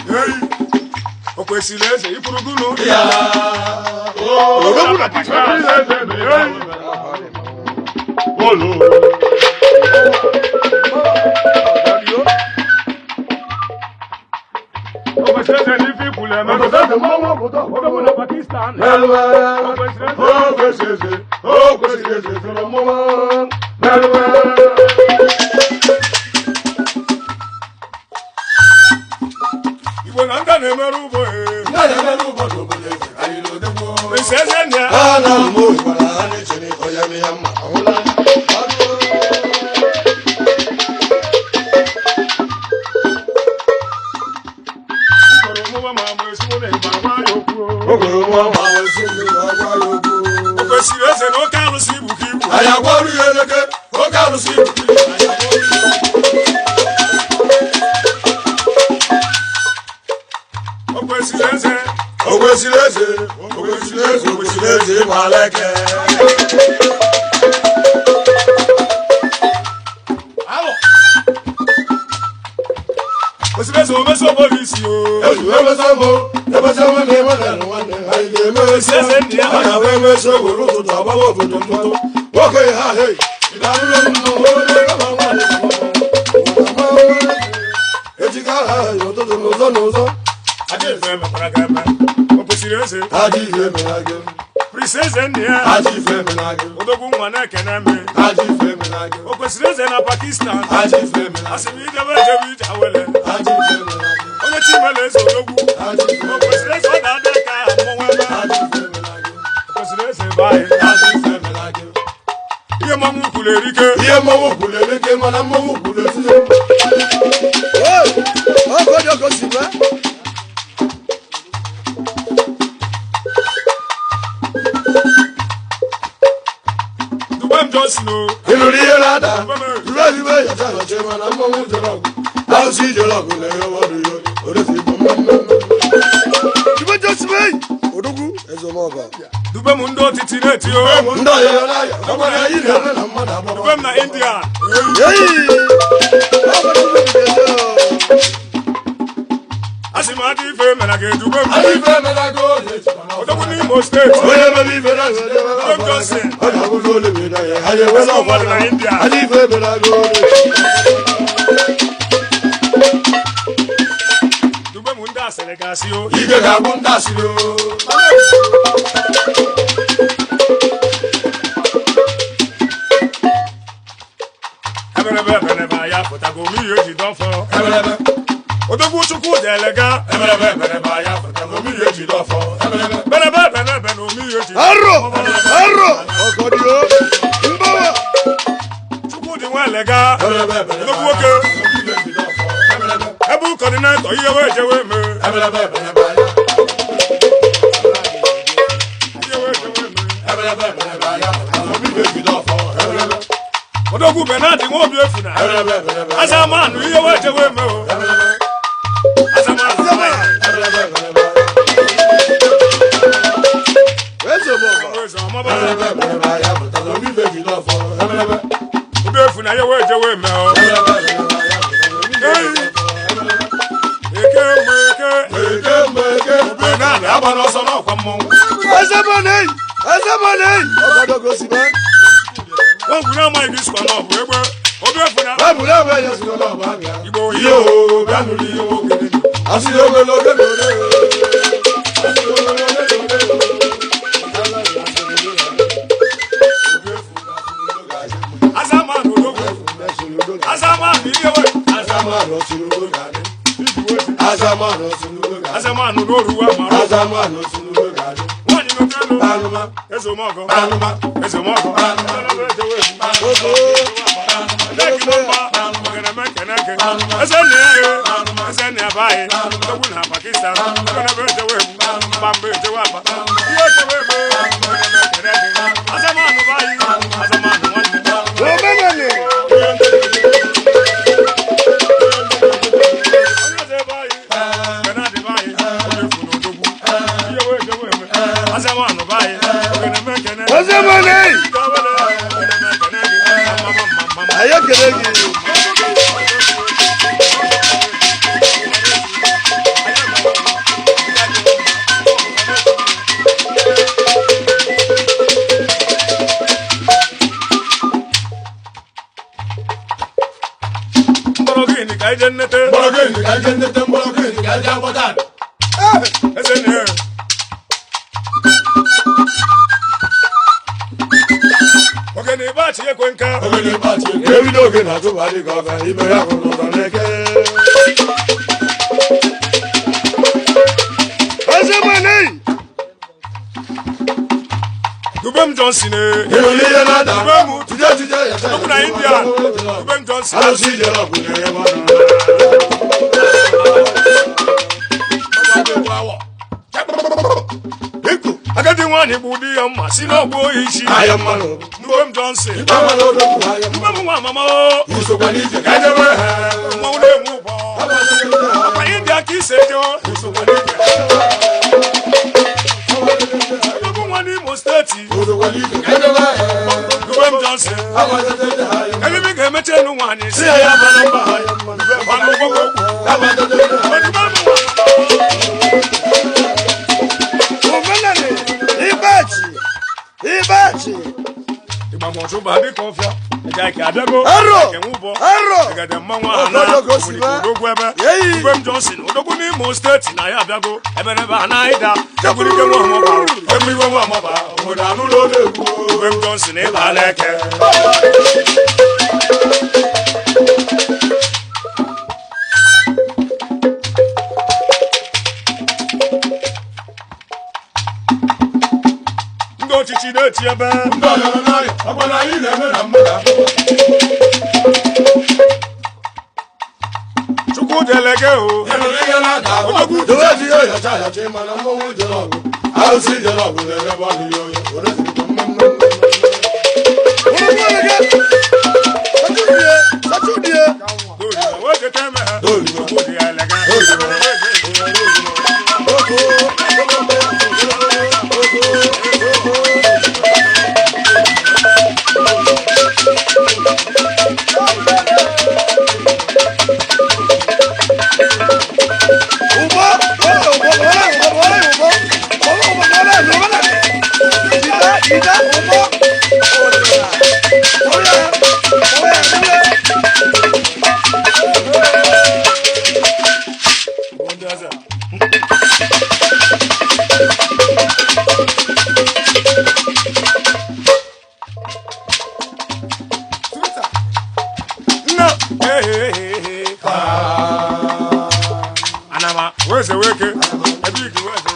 Hey, Okwesiles, Ipuruguno. Pakistan. jennete Mboloke ka jennete mboloke ka jabotan. ese ne ogene ba chi ekwenka Ogene bachi ebido oge na to bali ka ka ibe ya ko no leke. Azamani. Dubem Johnson Iroli ya na da. Dubem Tuje ya ta. Dubem na India Dubem Johnson Ala si je la ku ne ya ba na. Iku agadi nwanyị bụ di ya mma si n'ọgbọ isi ayamano. Dubem Johnson Amalo do ku ayamano. Dubem nwa mama o Usokwa ni je ka je ba ha. nwa na-enwe ụbọ ọkwa India ka ise jo Usokwa ni je. Dubem nwa n'Imo steeti Usokwa ni je ka je ba ha. Dubem Johnson Amalo do ku ayamano. ebe mi ga-emeche enu nwanyị si Si ya ba na ba ayamano. gbanụ ụgbọgwụ Amalo do ku ayamano. Omenani. Ibachi. Ibachi. ịgbamọchụ bụ adị ka ọfịa ịga ka abịago Aro. kenwe ụbọ Aro. egede mmanwụ ahụ na Obodo gosi ba. odogwu ebe Yeyi. Dubem Johnson odogwu n'Imo steeti na ya abịago ebe n'ebe a na-ịda chekwurike nwa ọmọba emigwe nwa ọmọba Obodo anụrụ olu egwu. Dubem Johnson ịbala eke ndị ọchịchị na-eti ebe Ndị ọyọrọ n'anyị, ọkwa na anyị na-eme na mmadụ abụọ. chukwu delege o Ịnụrụ ihe na-ada ahụ. Dowe ji ya ọyọcha ayọcha ịmana mmọnwụ jere ọgụ. Arụsị jere ọgụ na-erebe ọnụ ya oyo. Oresirikwa mmemme. Omolega. Satudie. Satudie. dori na wee jete eme ha Dori na. chukwu dị ya elege Ubo. Ida. Ubo. ndị eze nna anama weze weke ebe igi weze